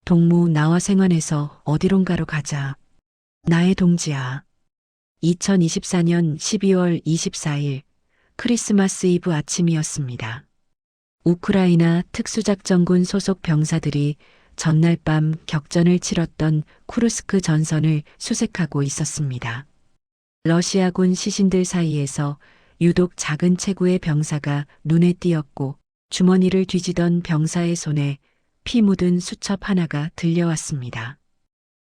동무 나와 생환해서 어디론가로 가자. 나의 동지야. 2024년 12월 24일 크리스마스 이브 아침이었습니다. 우크라이나 특수작전군 소속 병사들이 전날 밤 격전을 치렀던 쿠르스크 전선을 수색하고 있었습니다. 러시아군 시신들 사이에서 유독 작은 체구의 병사가 눈에 띄었고 주머니를 뒤지던 병사의 손에 피 묻은 수첩 하나가 들려왔습니다.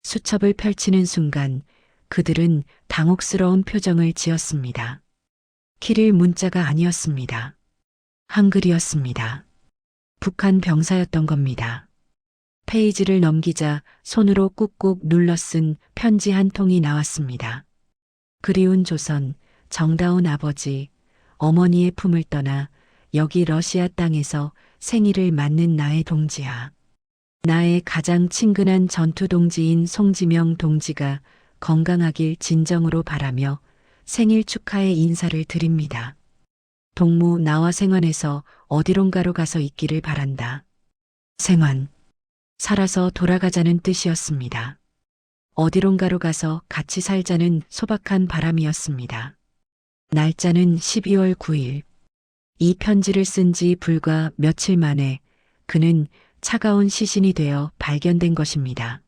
수첩을 펼치는 순간 그들은 당혹스러운 표정을 지었습니다. 키릴 문자가 아니었습니다. 한글이었습니다. 북한 병사였던 겁니다. 페이지를 넘기자 손으로 꾹꾹 눌러 쓴 편지 한 통이 나왔습니다. 그리운 조선, 정다운 아버지, 어머니의 품을 떠나 여기 러시아 땅에서 생일을 맞는 나의 동지야. 나의 가장 친근한 전투 동지인 송지명 동지가 건강하길 진정으로 바라며 생일 축하의 인사를 드립니다. 동무 나와 생환에서 어디론가로 가서 있기를 바란다. 생환. 살아서 돌아가자는 뜻이었습니다. 어디론가로 가서 같이 살자는 소박한 바람이었습니다. 날짜는 12월 9일. 이 편지를 쓴 지 불과 며칠 만에 그는 차가운 시신이 되어 발견된 것입니다.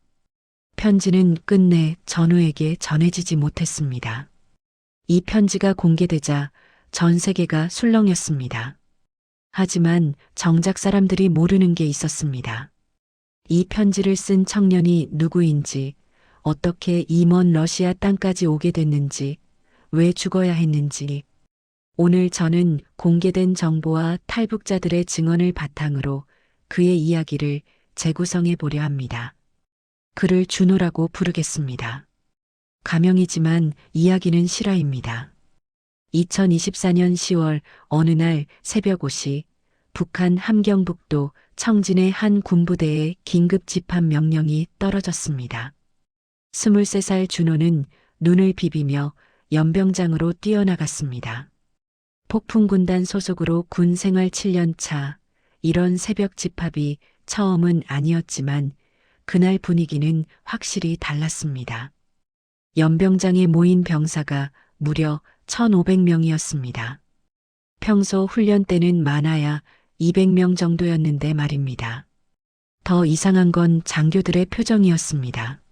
편지는 끝내 전우에게 전해지지 못했습니다. 이 편지가 공개되자 전 세계가 술렁였습니다. 하지만 정작 사람들이 모르는 게 있었습니다. 이 편지를 쓴 청년이 누구인지, 어떻게 이 먼 러시아 땅까지 오게 됐는지, 왜 죽어야 했는지, 오늘 저는 공개된 정보와 탈북자들의 증언을 바탕으로 그의 이야기를 재구성해 보려 합니다. 그를 준호라고 부르겠습니다. 가명이지만 이야기는 실화입니다. 2024년 10월 어느 날 새벽 5시 북한 함경북도 청진의 한 군부대에 긴급 집합 명령이 떨어졌습니다. 23살 준호는 눈을 비비며 연병장으로 뛰어나갔습니다. 폭풍군단 소속으로 군 생활 7년 차, 이런 새벽 집합이 처음은 아니었지만 그날 분위기는 확실히 달랐습니다. 연병장에 모인 병사가 무려 1,500명이었습니다. 평소 훈련 때는 많아야 200명 정도였는데 말입니다. 더 이상한 건 장교들의 표정이었습니다.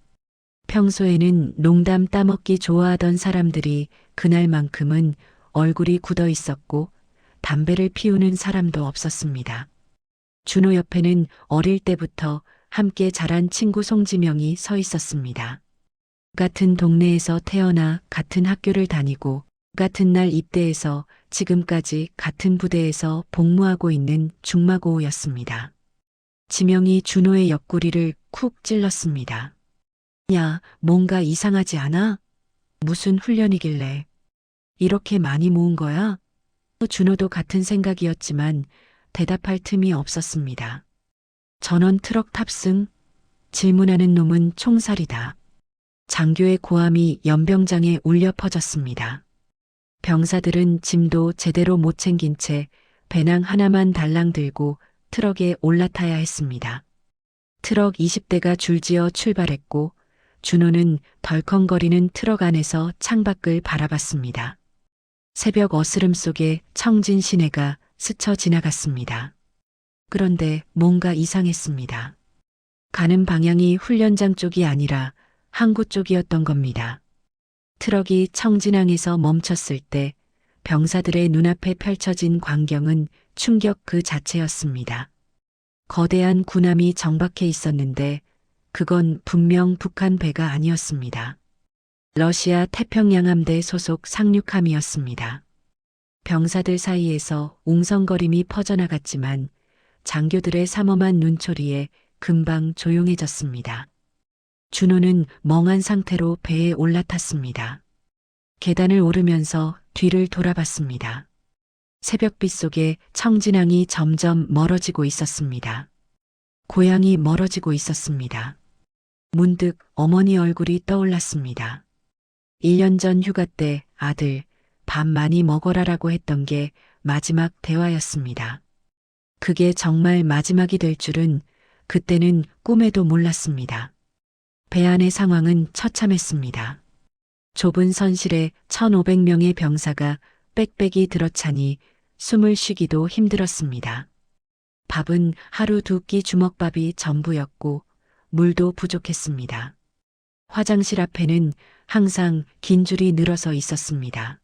평소에는 농담 따먹기 좋아하던 사람들이 그날만큼은 얼굴이 굳어 있었고 담배를 피우는 사람도 없었습니다. 준호 옆에는 어릴 때부터 함께 자란 친구 송지명이 서 있었습니다. 같은 동네에서 태어나 같은 학교를 다니고 같은 날 입대해서 지금까지 같은 부대에서 복무하고 있는 중마고우였습니다. 지명이 준호의 옆구리를 쿡 찔렀습니다. 야, 뭔가 이상하지 않아? 무슨 훈련이길래 이렇게 많이 모은 거야? 준호도 같은 생각이었지만 대답할 틈이 없었습니다. 전원 트럭 탑승? 질문하는 놈은 총살이다. 장교의 고함이 연병장에 울려 퍼졌습니다. 병사들은 짐도 제대로 못 챙긴 채 배낭 하나만 달랑 들고 트럭에 올라타야 했습니다. 트럭 20대가 줄지어 출발했고 준호는 덜컹거리는 트럭 안에서 창밖을 바라봤습니다. 새벽 어스름 속에 청진 시내가 스쳐 지나갔습니다. 그런데 뭔가 이상했습니다. 가는 방향이 훈련장 쪽이 아니라 항구 쪽이었던 겁니다. 트럭이 청진항에서 멈췄을 때 병사들의 눈앞에 펼쳐진 광경은 충격 그 자체였습니다. 거대한 군함이 정박해 있었는데 그건 분명 북한 배가 아니었습니다. 러시아 태평양함대 소속 상륙함이었습니다. 병사들 사이에서 웅성거림이 퍼져나갔지만 장교들의 삼엄한 눈초리에 금방 조용해졌습니다. 준호는 멍한 상태로 배에 올라탔습니다. 계단을 오르면서 뒤를 돌아봤습니다. 새벽빛 속에 청진항이 점점 멀어지고 있었습니다. 고향이 멀어지고 있었습니다. 문득 어머니 얼굴이 떠올랐습니다. 1년 전 휴가 때 아들, 밥 많이 먹어라라고 했던 게 마지막 대화였습니다. 그게 정말 마지막이 될 줄은 그때는 꿈에도 몰랐습니다. 배 안의 상황은 처참했습니다. 좁은 선실에 1,500명의 병사가 빽빽이 들어차니 숨을 쉬기도 힘들었습니다. 밥은 하루 2끼 주먹밥이 전부였고 물도 부족했습니다. 화장실 앞에는 항상 긴 줄이 늘어서 있었습니다.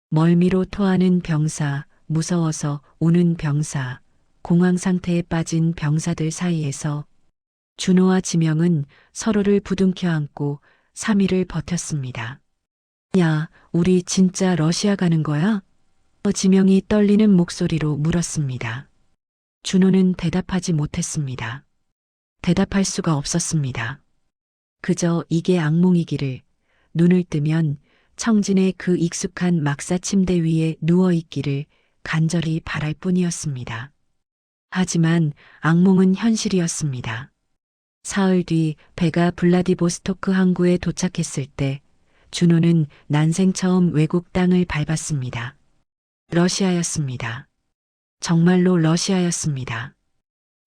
멀미로 토하는 병사, 무서워서 우는 병사, 공황 상태에 빠진 병사들 사이에서 준호와 지명은 서로를 부둥켜 안고 3일을 버텼습니다. 야, 우리 진짜 러시아 가는 거야? 지명이 떨리는 목소리로 물었습니다. 준호는 대답하지 못했습니다. 대답할 수가 없었습니다. 그저 이게 악몽이기를, 눈을 뜨면 청진의 그 익숙한 막사 침대 위에 누워있기를 간절히 바랄 뿐이었습니다. 하지만 악몽은 현실이었습니다. 사흘 뒤 배가 블라디보스토크 항구에 도착했을 때 준호는 난생 처음 외국 땅을 밟았습니다. 러시아였습니다. 정말로 러시아였습니다.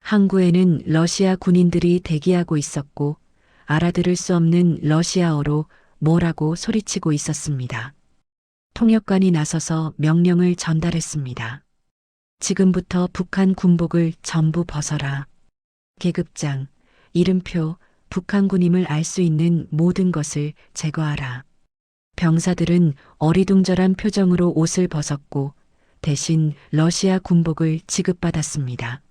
항구에는 러시아 군인들이 대기하고 있었고 알아들을 수 없는 러시아어로 뭐라고 소리치고 있었습니다. 통역관이 나서서 명령을 전달했습니다. 지금부터 북한 군복을 전부 벗어라. 계급장, 이름표, 북한군임을 알 수 있는 모든 것을 제거하라. 병사들은 어리둥절한 표정으로 옷을 벗었고 대신 러시아 군복을 지급받았습니다.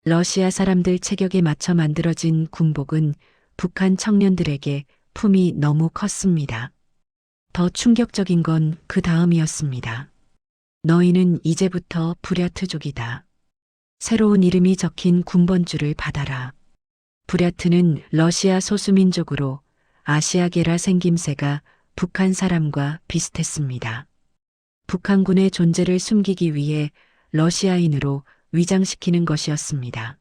러시아 사람들 체격에 맞춰 만들어진 군복은 북한 청년들에게 품이 너무 컸습니다. 더 충격적인 건 그 다음이었습니다. 너희는 이제부터 부랴트족이다. 새로운 이름이 적힌 군번줄을 받아라. 부랴트는 러시아 소수민족으로 아시아계라 생김새가 북한 사람과 비슷했습니다. 북한군의 존재를 숨기기 위해 러시아인으로 위장시키는 것이었습니다.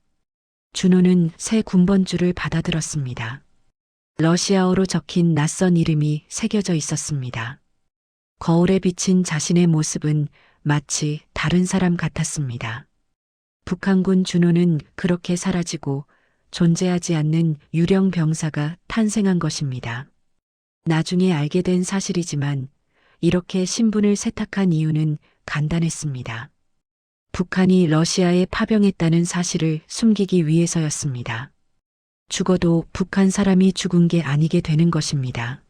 준호는 새 군번줄을 받아들었습니다. 러시아어로 적힌 낯선 이름이 새겨져 있었습니다. 거울에 비친 자신의 모습은 마치 다른 사람 같았습니다. 북한군 준호는 그렇게 사라지고 존재하지 않는 유령 병사가 탄생한 것입니다. 나중에 알게 된 사실이지만 이렇게 신분을 세탁한 이유는 간단했습니다. 북한이 러시아에 파병했다는 사실을 숨기기 위해서였습니다. 죽어도 북한 사람이 죽은 게 아니게 되는 것입니다.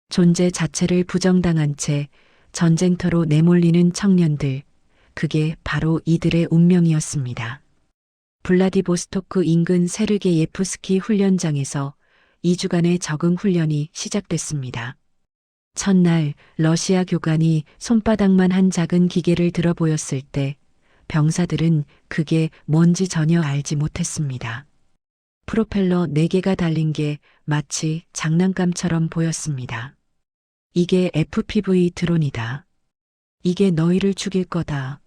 존재 자체를 부정당한 채 전쟁터로 내몰리는 청년들, 그게 바로 이들의 운명이었습니다. 블라디보스토크 인근 세르게예프스키 훈련장에서 2주간의 적응 훈련이 시작됐습니다. 첫날 러시아 교관이 손바닥만 한 작은 기계를 들어 보였을 때 병사들은 그게 뭔지 전혀 알지 못했습니다. 프로펠러 4개가 달린 게 마치 장난감처럼 보였습니다. 이게 FPV 드론이다. 이게 너희를 죽일 거다.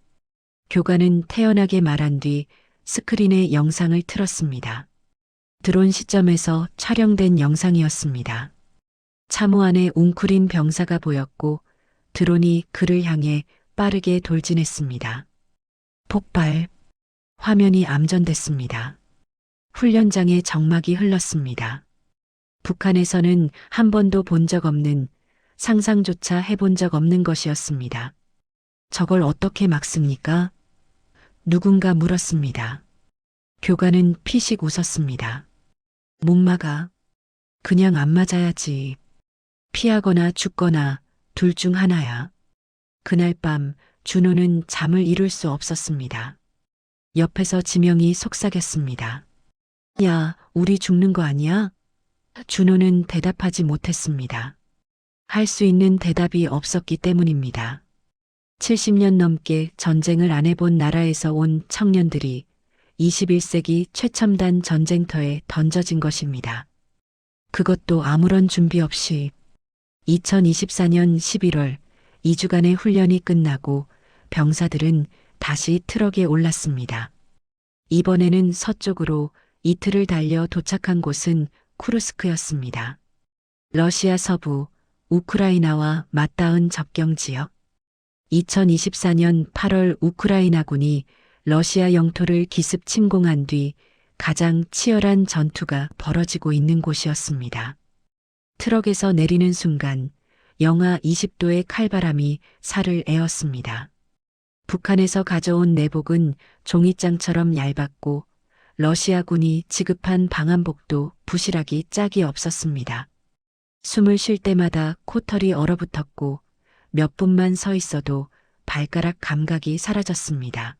교관은 태연하게 말한 뒤 스크린에 영상을 틀었습니다. 드론 시점에서 촬영된 영상이었습니다. 참호 안에 웅크린 병사가 보였고 드론이 그를 향해 빠르게 돌진했습니다. 폭발. 화면이 암전됐습니다. 훈련장에 적막이 흘렀습니다. 북한에서는 한 번도 본 적 없는, 상상조차 해본 적 없는 것이었습니다. 저걸 어떻게 막습니까? 누군가 물었습니다. 교관은 피식 웃었습니다. 못 막아. 그냥 안 맞아야지. 피하거나 죽거나 둘 중 하나야. 그날 밤 준호는 잠을 이룰 수 없었습니다. 옆에서 지명이 속삭였습니다. 야, 우리 죽는 거 아니야? 준호는 대답하지 못했습니다. 할 수 있는 대답이 없었기 때문입니다. 70년 넘게 전쟁을 안 해본 나라에서 온 청년들이 21세기 최첨단 전쟁터에 던져진 것입니다. 그것도 아무런 준비 없이. 2024년 11월 2주간의 훈련이 끝나고 병사들은 다시 트럭에 올랐습니다. 이번에는 서쪽으로 이틀을 달려 도착한 곳은 쿠르스크였습니다. 러시아 서부, 우크라이나와 맞닿은 접경 지역. 2024년 8월 우크라이나군이 러시아 영토를 기습 침공한 뒤 가장 치열한 전투가 벌어지고 있는 곳이었습니다. 트럭에서 내리는 순간 영하 20도의 칼바람이 살을 에웠습니다. 북한에서 가져온 내복은 종이장처럼 얇았고 러시아군이 지급한 방한복도 부실하기 짝이 없었습니다. 숨을 쉴 때마다 코털이 얼어붙었고 몇 분만 서 있어도 발가락 감각이 사라졌습니다.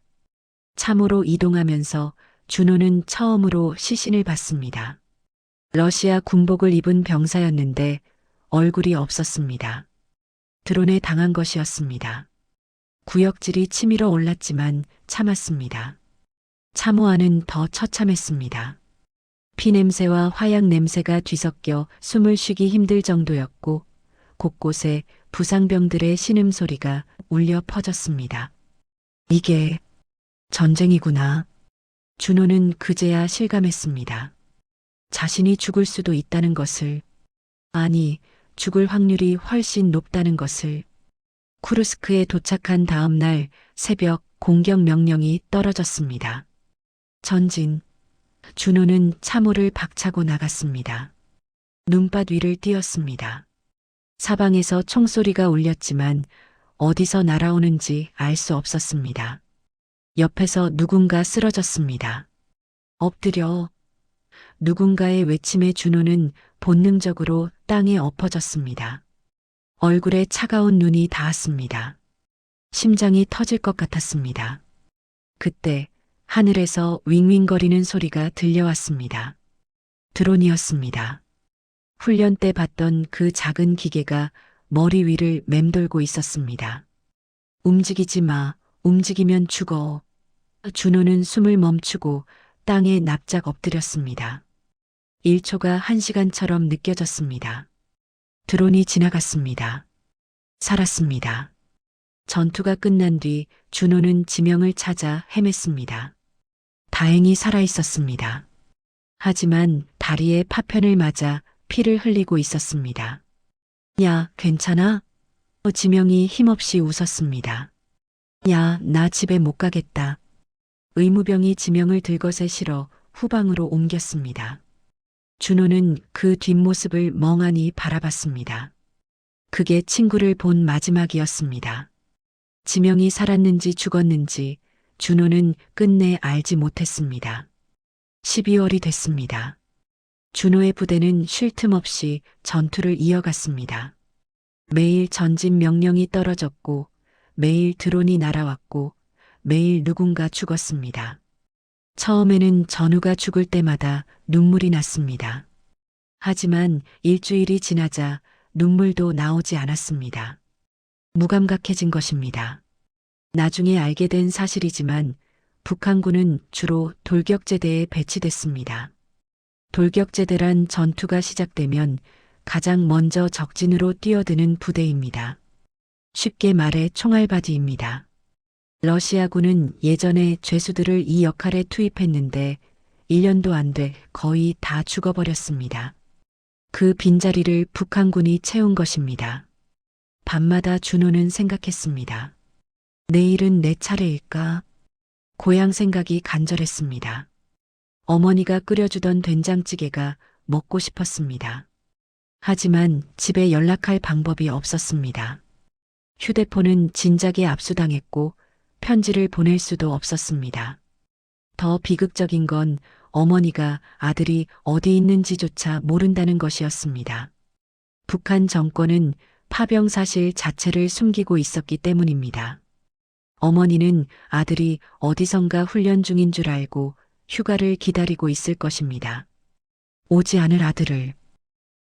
참으로 이동하면서 준호는 처음으로 시신을 봤습니다. 러시아 군복을 입은 병사였는데 얼굴이 없었습니다. 드론에 당한 것이었습니다. 구역질이 치밀어 올랐지만 참았습니다. 참호하는 더 처참했습니다. 피냄새와 화약 냄새가 뒤섞여 숨을 쉬기 힘들 정도였고 곳곳에 부상병들의 신음소리가 울려 퍼졌습니다. 이게 전쟁이구나. 준호는 그제야 실감했습니다. 자신이 죽을 수도 있다는 것을, 아니, 죽을 확률이 훨씬 높다는 것을. 쿠르스크에 도착한 다음 날 새벽 공격 명령이 떨어졌습니다. 전진. 준호는 참호를 박차고 나갔습니다. 눈밭 위를 뛰었습니다. 사방에서 총소리가 울렸지만 어디서 날아오는지 알 수 없었습니다. 옆에서 누군가 쓰러졌습니다. 엎드려. 누군가의 외침에 준호는 본능적으로 땅에 엎어졌습니다. 얼굴에 차가운 눈이 닿았습니다. 심장이 터질 것 같았습니다. 그때 하늘에서 윙윙거리는 소리가 들려왔습니다. 드론이었습니다. 훈련 때 봤던 그 작은 기계가 머리 위를 맴돌고 있었습니다. 움직이지 마. 움직이면 죽어. 준호는 숨을 멈추고 땅에 납작 엎드렸습니다. 1초가 1시간처럼 느껴졌습니다. 드론이 지나갔습니다. 살았습니다. 전투가 끝난 뒤 준호는 지명을 찾아 헤맸습니다. 다행히 살아있었습니다. 하지만 다리에 파편을 맞아 피를 흘리고 있었습니다. 야, 괜찮아? 지명이 힘없이 웃었습니다. 야, 나 집에 못 가겠다. 의무병이 지명을 들것에 실어 후방으로 옮겼습니다. 준호는 그 뒷모습을 멍하니 바라봤습니다. 그게 친구를 본 마지막이었습니다. 지명이 살았는지 죽었는지 준호는 끝내 알지 못했습니다. 12월이 됐습니다. 준호의 부대는 쉴 틈 없이 전투를 이어갔습니다. 매일 전진 명령이 떨어졌고 매일 드론이 날아왔고 매일 누군가 죽었습니다. 처음에는 전우가 죽을 때마다 눈물이 났습니다. 하지만 일주일이 지나자 눈물도 나오지 않았습니다. 무감각해진 것입니다. 나중에 알게 된 사실이지만 북한군은 주로 돌격제대에 배치됐습니다. 돌격제대란 전투가 시작되면 가장 먼저 적진으로 뛰어드는 부대입니다. 쉽게 말해 총알바지입니다. 러시아군은 예전에 죄수들을 이 역할에 투입했는데 1년도 안 돼 거의 다 죽어버렸습니다. 그 빈자리를 북한군이 채운 것입니다. 밤마다 준호는 생각했습니다. 내일은 내 차례일까? 고향 생각이 간절했습니다. 어머니가 끓여주던 된장찌개가 먹고 싶었습니다. 하지만 집에 연락할 방법이 없었습니다. 휴대폰은 진작에 압수당했고 편지를 보낼 수도 없었습니다. 더 비극적인 건 어머니가 아들이 어디 있는지조차 모른다는 것이었습니다. 북한 정권은 파병 사실 자체를 숨기고 있었기 때문입니다. 어머니는 아들이 어디선가 훈련 중인 줄 알고 휴가를 기다리고 있을 것입니다. 오지 않을 아들을.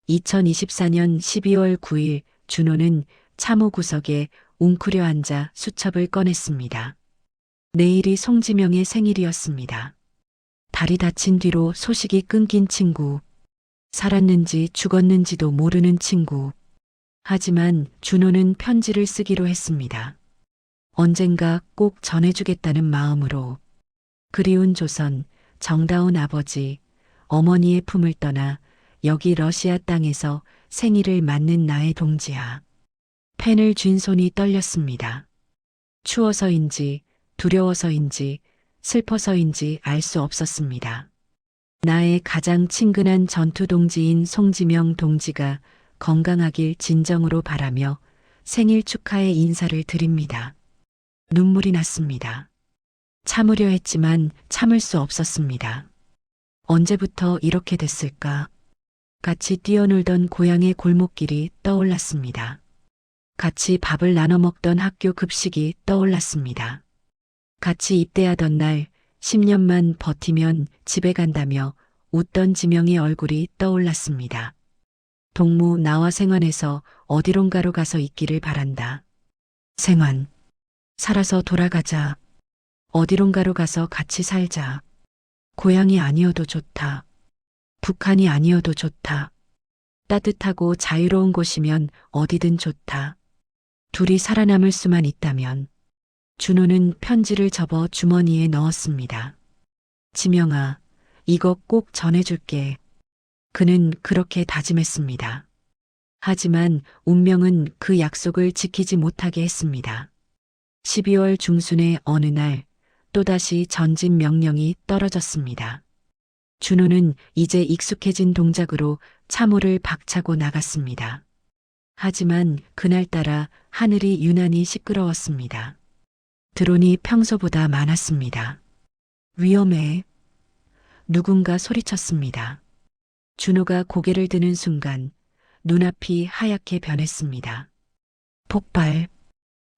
2024년 12월 9일 준호는 참호 구석에 웅크려 앉아 수첩을 꺼냈습니다. 내일이 송지명의 생일이었습니다. 다리 다친 뒤로 소식이 끊긴 친구. 살았는지 죽었는지도 모르는 친구. 하지만 준호는 편지를 쓰기로 했습니다. 언젠가 꼭 전해주겠다는 마음으로. 그리운 조선, 정다운 아버지, 어머니의 품을 떠나 여기 러시아 땅에서 생일을 맞는 나의 동지야. 펜을 쥔 손이 떨렸습니다. 추워서인지 두려워서인지 슬퍼서인지 알 수 없었습니다. 나의 가장 친근한 전투 동지인 송지명 동지가 건강하길 진정으로 바라며 생일 축하의 인사를 드립니다. 눈물이 났습니다. 참으려 했지만 참을 수 없었습니다. 언제부터 이렇게 됐을까? 같이 뛰어놀던 고향의 골목길이 떠올랐습니다. 같이 밥을 나눠 먹던 학교 급식이 떠올랐습니다. 같이 입대하던 날 10년만 버티면 집에 간다며 웃던 지명의 얼굴이 떠올랐습니다. 동무 나와 생환에서 어디론가로 가서 있기를 바란다. 생환, 살아서 돌아가자. 어디론가로 가서 같이 살자. 고향이 아니어도 좋다. 북한이 아니어도 좋다. 따뜻하고 자유로운 곳이면 어디든 좋다. 둘이 살아남을 수만 있다면. 준호는 편지를 접어 주머니에 넣었습니다. 지명아, 이거 꼭 전해줄게. 그는 그렇게 다짐했습니다. 하지만 운명은 그 약속을 지키지 못하게 했습니다. 12월 중순의 어느 날 또다시 전진 명령이 떨어졌습니다. 준호는 이제 익숙해진 동작으로 차모를 박차고 나갔습니다. 하지만 그날따라 하늘이 유난히 시끄러웠습니다. 드론이 평소보다 많았습니다. 위험해. 누군가 소리쳤습니다. 준호가 고개를 드는 순간 눈앞이 하얗게 변했습니다. 폭발.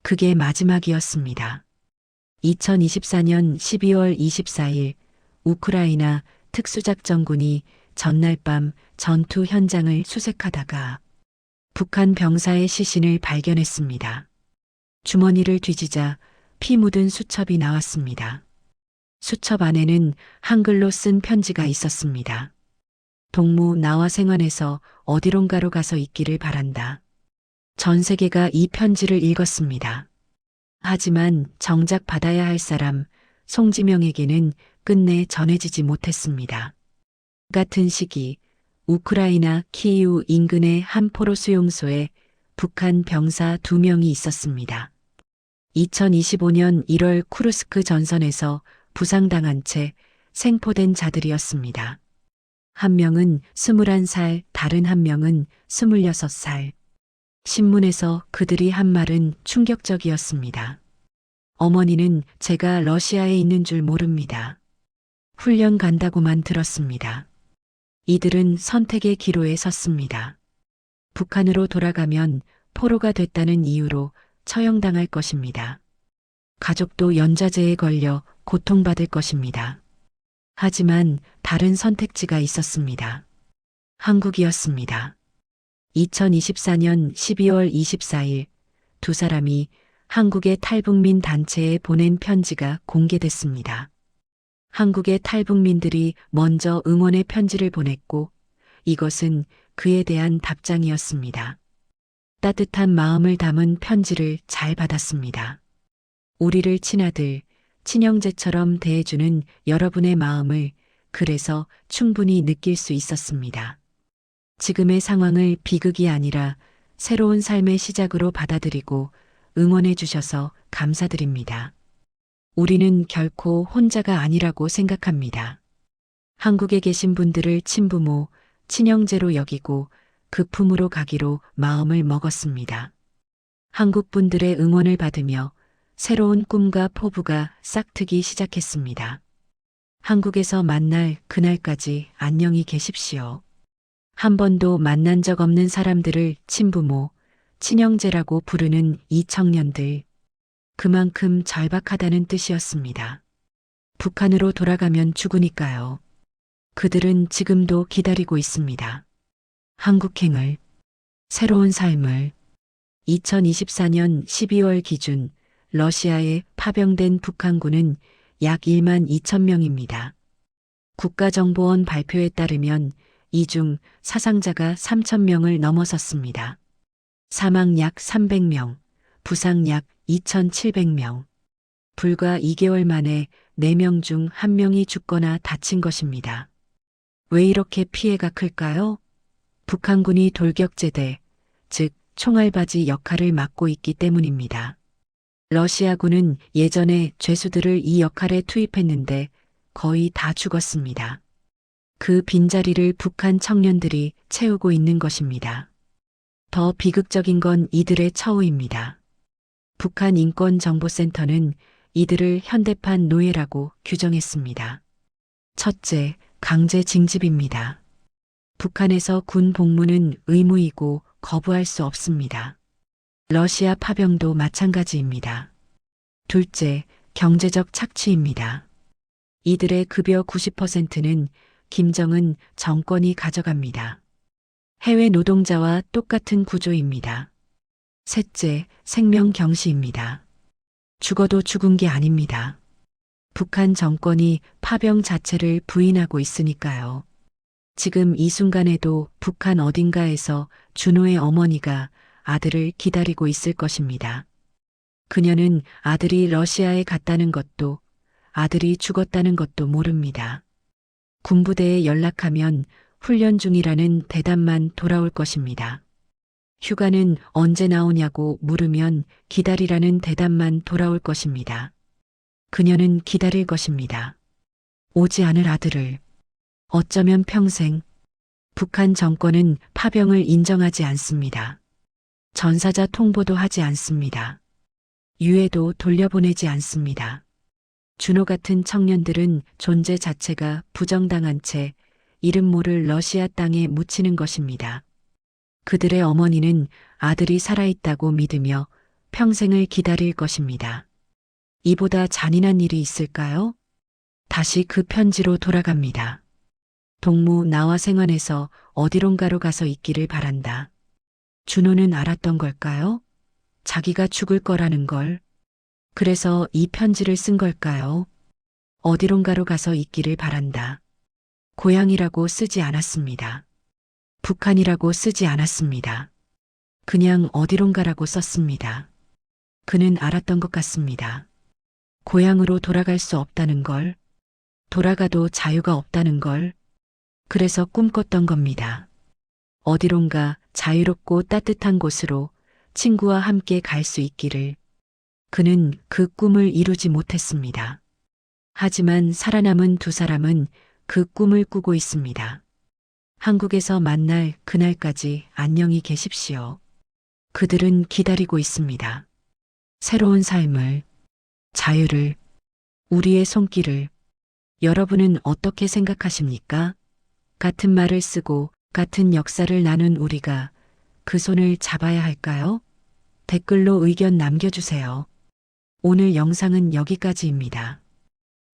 그게 마지막이었습니다. 2024년 12월 24일 우크라이나 특수작전군이 전날 밤 전투 현장을 수색하다가 북한 병사의 시신을 발견했습니다. 주머니를 뒤지자 피 묻은 수첩이 나왔습니다. 수첩 안에는 한글로 쓴 편지가 있었습니다. 동무 나와 생환에서 어디론가로 가서 있기를 바란다. 전 세계가 이 편지를 읽었습니다. 하지만 정작 받아야 할 사람 송지명에게는 끝내 전해지지 못했습니다. 같은 시기 우크라이나 키이우 인근의 한 포로 수용소에 북한 병사 2명이 있었습니다. 2025년 1월 쿠르스크 전선에서 부상당한 채 생포된 자들이었습니다. 한 명은 21살, 다른 한 명은 26살. 신문에서 그들이 한 말은 충격적이었습니다. 어머니는 제가 러시아에 있는 줄 모릅니다. 훈련 간다고만 들었습니다. 이들은 선택의 기로에 섰습니다. 북한으로 돌아가면 포로가 됐다는 이유로 처형당할 것입니다. 가족도 연좌제에 걸려 고통받을 것입니다. 하지만 다른 선택지가 있었습니다. 한국이었습니다. 2024년 12월 24일 두 사람이 한국의 탈북민 단체에 보낸 편지가 공개됐습니다. 한국의 탈북민들이 먼저 응원의 편지를 보냈고 이것은 그에 대한 답장이었습니다. 따뜻한 마음을 담은 편지를 잘 받았습니다. 우리를 친아들, 친형제처럼 대해주는 여러분의 마음을 그래서 충분히 느낄 수 있었습니다. 지금의 상황을 비극이 아니라 새로운 삶의 시작으로 받아들이고 응원해 주셔서 감사드립니다. 우리는 결코 혼자가 아니라고 생각합니다. 한국에 계신 분들을 친부모, 친형제로 여기고 그 품으로 가기로 마음을 먹었습니다. 한국 분들의 응원을 받으며 새로운 꿈과 포부가 싹트기 시작했습니다. 한국에서 만날 그날까지 안녕히 계십시오. 한 번도 만난 적 없는 사람들을 친부모, 친형제라고 부르는 이 청년들. 그만큼 절박하다는 뜻이었습니다. 북한으로 돌아가면 죽으니까요. 그들은 지금도 기다리고 있습니다. 한국행을, 새로운 삶을. 2024년 12월 기준 러시아에 파병된 북한군은 약 1만 2천 명입니다. 국가정보원 발표에 따르면 이 중 사상자가 3천 명을 넘어섰습니다. 사망 약 300명, 부상 약 2,700명. 불과 2개월 만에 4명 중 1명이 죽거나 다친 것입니다. 왜 이렇게 피해가 클까요? 북한군이 돌격제대, 즉 총알바지 역할을 맡고 있기 때문입니다. 러시아군은 예전에 죄수들을 이 역할에 투입했는데 거의 다 죽었습니다. 그 빈자리를 북한 청년들이 채우고 있는 것입니다. 더 비극적인 건 이들의 처우입니다. 북한 인권정보센터는 이들을 현대판 노예라고 규정했습니다. 첫째, 강제 징집입니다. 북한에서 군 복무는 의무이고 거부할 수 없습니다. 러시아 파병도 마찬가지입니다. 둘째, 경제적 착취입니다. 이들의 급여 90%는 김정은 정권이 가져갑니다. 해외 노동자와 똑같은 구조입니다. 셋째, 생명 경시입니다. 죽어도 죽은 게 아닙니다. 북한 정권이 파병 자체를 부인하고 있으니까요. 지금 이 순간에도 북한 어딘가에서 준호의 어머니가 아들을 기다리고 있을 것입니다. 그녀는 아들이 러시아에 갔다는 것도 아들이 죽었다는 것도 모릅니다. 군부대에 연락하면 훈련 중이라는 대답만 돌아올 것입니다. 휴가는 언제 나오냐고 물으면 기다리라는 대답만 돌아올 것입니다. 그녀는 기다릴 것입니다. 오지 않을 아들을. 어쩌면 평생. 북한 정권은 파병을 인정하지 않습니다. 전사자 통보도 하지 않습니다. 유해도 돌려보내지 않습니다. 준호 같은 청년들은 존재 자체가 부정당한 채 이름 모를 러시아 땅에 묻히는 것입니다. 그들의 어머니는 아들이 살아있다고 믿으며 평생을 기다릴 것입니다. 이보다 잔인한 일이 있을까요? 다시 그 편지로 돌아갑니다. 동무 나와 생활해서 어디론가로 가서 있기를 바란다. 준호는 알았던 걸까요? 자기가 죽을 거라는 걸. 그래서 이 편지를 쓴 걸까요? 어디론가로 가서 있기를 바란다. 고향이라고 쓰지 않았습니다. 북한이라고 쓰지 않았습니다. 그냥 어디론가라고 썼습니다. 그는 알았던 것 같습니다. 고향으로 돌아갈 수 없다는 걸, 돌아가도 자유가 없다는 걸, 그래서 꿈꿨던 겁니다. 어디론가 자유롭고 따뜻한 곳으로 친구와 함께 갈 수 있기를. 그는 그 꿈을 이루지 못했습니다. 하지만 살아남은 두 사람은 그 꿈을 꾸고 있습니다. 한국에서 만날 그날까지 안녕히 계십시오. 그들은 기다리고 있습니다. 새로운 삶을, 자유를, 우리의 손길을. 여러분은 어떻게 생각하십니까? 같은 말을 쓰고 같은 역사를 나눈 우리가 그 손을 잡아야 할까요? 댓글로 의견 남겨주세요. 오늘 영상은 여기까지입니다.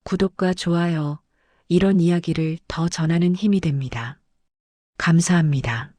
구독과 좋아요, 이런 이야기를 더 전하는 힘이 됩니다. 감사합니다.